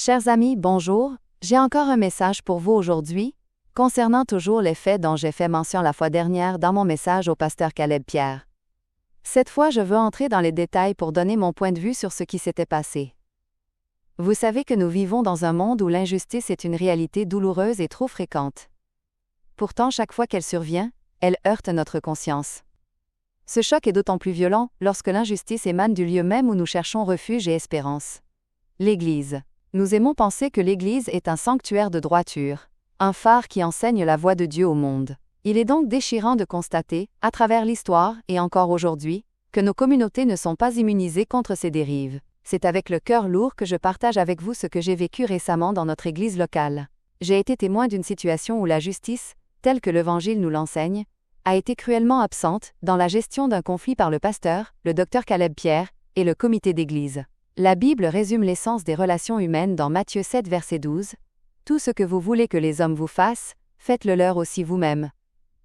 Chers amis, bonjour, j'ai encore un message pour vous aujourd'hui, concernant toujours les faits dont j'ai fait mention la fois dernière dans mon message au pasteur Caleb Pierre. Cette fois, je veux entrer dans les détails pour donner mon point de vue sur ce qui s'était passé. Vous savez que nous vivons dans un monde où l'injustice est une réalité douloureuse et trop fréquente. Pourtant, chaque fois qu'elle survient, elle heurte notre conscience. Ce choc est d'autant plus violent lorsque l'injustice émane du lieu même où nous cherchons refuge et espérance. L'Église. Nous aimons penser que l'Église est un sanctuaire de droiture, un phare qui enseigne la voie de Dieu au monde. Il est donc déchirant de constater, à travers l'histoire et encore aujourd'hui, que nos communautés ne sont pas immunisées contre ces dérives. C'est avec le cœur lourd que je partage avec vous ce que j'ai vécu récemment dans notre Église locale. J'ai été témoin d'une situation où la justice, telle que l'Évangile nous l'enseigne, a été cruellement absente dans la gestion d'un conflit par le pasteur, le docteur Caleb Pierre, et le comité d'Église. La Bible résume l'essence des relations humaines dans Matthieu 7 verset 12. « Tout ce que vous voulez que les hommes vous fassent, faites-le leur aussi vous-même. »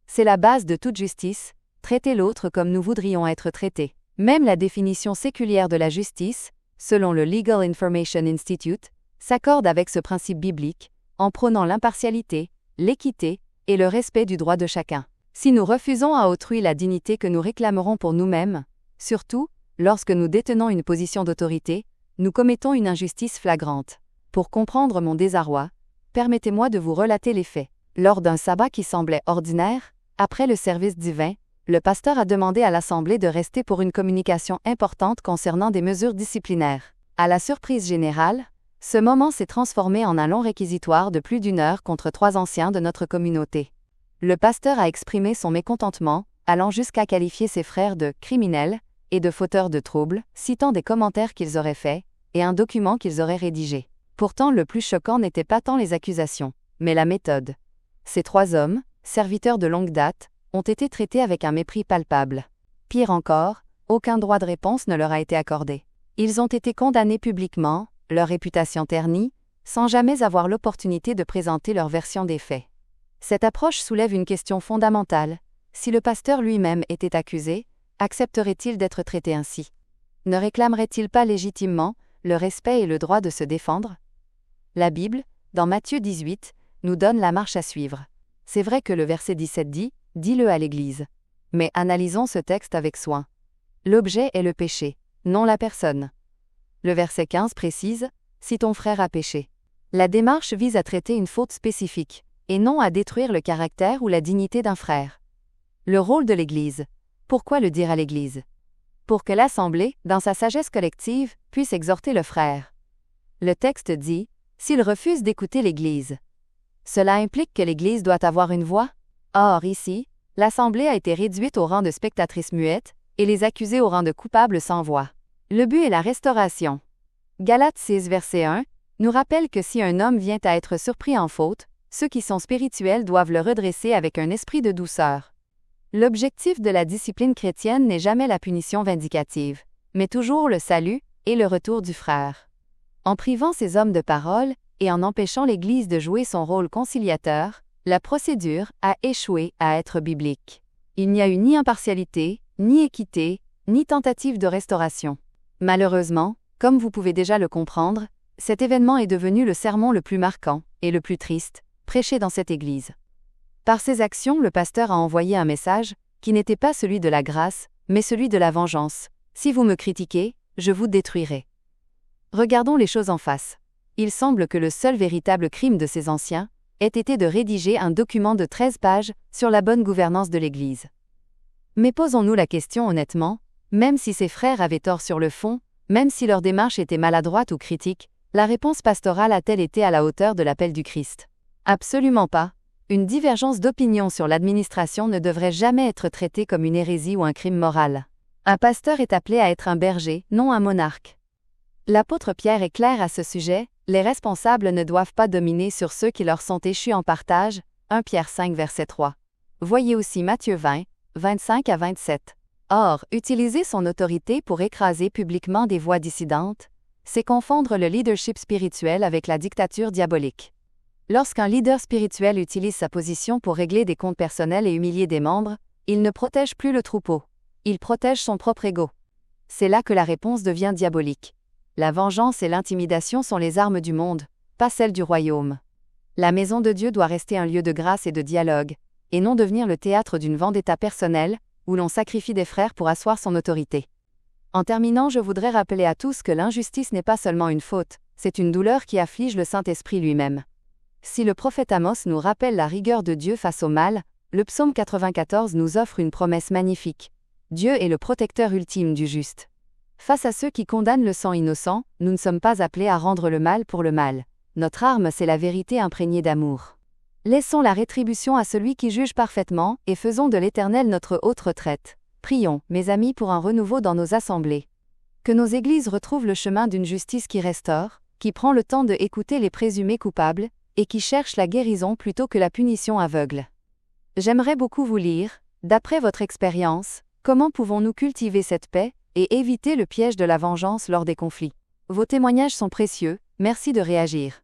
C'est la base de toute justice, traiter l'autre comme nous voudrions être traités. Même la définition séculière de la justice, selon le Legal Information Institute, s'accorde avec ce principe biblique, en prônant l'impartialité, l'équité et le respect du droit de chacun. Si nous refusons à autrui la dignité que nous réclamerons pour nous-mêmes, surtout, lorsque nous détenons une position d'autorité, nous commettons une injustice flagrante. Pour comprendre mon désarroi, permettez-moi de vous relater les faits. Lors d'un sabbat qui semblait ordinaire, après le service divin, le pasteur a demandé à l'Assemblée de rester pour une communication importante concernant des mesures disciplinaires. À la surprise générale, ce moment s'est transformé en un long réquisitoire de plus d'1 heure contre 3 anciens de notre communauté. Le pasteur a exprimé son mécontentement, allant jusqu'à qualifier ses frères de « criminels » et de fauteurs de troubles, citant des commentaires qu'ils auraient faits, et un document qu'ils auraient rédigé. Pourtant, le plus choquant n'était pas tant les accusations, mais la méthode. Ces 3 hommes, serviteurs de longue date, ont été traités avec un mépris palpable. Pire encore, aucun droit de réponse ne leur a été accordé. Ils ont été condamnés publiquement, leur réputation ternie, sans jamais avoir l'opportunité de présenter leur version des faits. Cette approche soulève une question fondamentale. Si le pasteur lui-même était accusé, accepterait-il d'être traité ainsi? Ne réclamerait-il pas légitimement le respect et le droit de se défendre? La Bible, dans Matthieu 18, nous donne la marche à suivre. C'est vrai que le verset 17 dit « Dis-le à l'Église ». Mais analysons ce texte avec soin. L'objet est le péché, non la personne. Le verset 15 précise « Si ton frère a péché ». La démarche vise à traiter une faute spécifique, et non à détruire le caractère ou la dignité d'un frère. Le rôle de l'Église. Pourquoi le dire à l'Église? Pour que l'Assemblée, dans sa sagesse collective, puisse exhorter le frère. Le texte dit « S'il refuse d'écouter l'Église ». Cela implique que l'Église doit avoir une voix? Or, ici, l'Assemblée a été réduite au rang de spectatrice muette, et les accusés au rang de coupables sans voix. Le but est la restauration. Galates 6 verset 1 nous rappelle que si un homme vient à être surpris en faute, ceux qui sont spirituels doivent le redresser avec un esprit de douceur. L'objectif de la discipline chrétienne n'est jamais la punition vindicative, mais toujours le salut et le retour du frère. En privant ces hommes de parole, et en empêchant l'Église de jouer son rôle conciliateur, la procédure a échoué à être biblique. Il n'y a eu ni impartialité, ni équité, ni tentative de restauration. Malheureusement, comme vous pouvez déjà le comprendre, cet événement est devenu le sermon le plus marquant, et le plus triste, prêché dans cette Église. Par ses actions, le pasteur a envoyé un message, qui n'était pas celui de la grâce, mais celui de la vengeance. Si vous me critiquez, je vous détruirai. Regardons les choses en face. Il semble que le seul véritable crime de ces anciens ait été de rédiger un document de 13 pages sur la bonne gouvernance de l'Église. Mais posons-nous la question honnêtement, même si ces frères avaient tort sur le fond, même si leur démarche était maladroite ou critique, la réponse pastorale a-t-elle été à la hauteur de l'appel du Christ? Absolument pas. Une divergence d'opinion sur l'administration ne devrait jamais être traitée comme une hérésie ou un crime moral. Un pasteur est appelé à être un berger, non un monarque. L'apôtre Pierre est clair à ce sujet, les responsables ne doivent pas dominer sur ceux qui leur sont échus en partage, 1 Pierre 5 verset 3. Voyez aussi Matthieu 20, 25 à 27. Or, utiliser son autorité pour écraser publiquement des voix dissidentes, c'est confondre le leadership spirituel avec la dictature diabolique. Lorsqu'un leader spirituel utilise sa position pour régler des comptes personnels et humilier des membres, il ne protège plus le troupeau. Il protège son propre ego. C'est là que la réponse devient diabolique. La vengeance et l'intimidation sont les armes du monde, pas celles du royaume. La maison de Dieu doit rester un lieu de grâce et de dialogue, et non devenir le théâtre d'une vendetta personnelle, où l'on sacrifie des frères pour asseoir son autorité. En terminant, je voudrais rappeler à tous que l'injustice n'est pas seulement une faute, c'est une douleur qui afflige le Saint-Esprit lui-même. Si le prophète Amos nous rappelle la rigueur de Dieu face au mal, le psaume 94 nous offre une promesse magnifique. Dieu est le protecteur ultime du juste. Face à ceux qui condamnent le sang innocent, nous ne sommes pas appelés à rendre le mal pour le mal. Notre arme, c'est la vérité imprégnée d'amour. Laissons la rétribution à celui qui juge parfaitement, et faisons de l'Éternel notre haute retraite. Prions, mes amis, pour un renouveau dans nos assemblées. Que nos églises retrouvent le chemin d'une justice qui restaure, qui prend le temps de écouter les présumés coupables, et qui cherche la guérison plutôt que la punition aveugle. J'aimerais beaucoup vous lire, d'après votre expérience, comment pouvons-nous cultiver cette paix, et éviter le piège de la vengeance lors des conflits. Vos témoignages sont précieux, merci de réagir.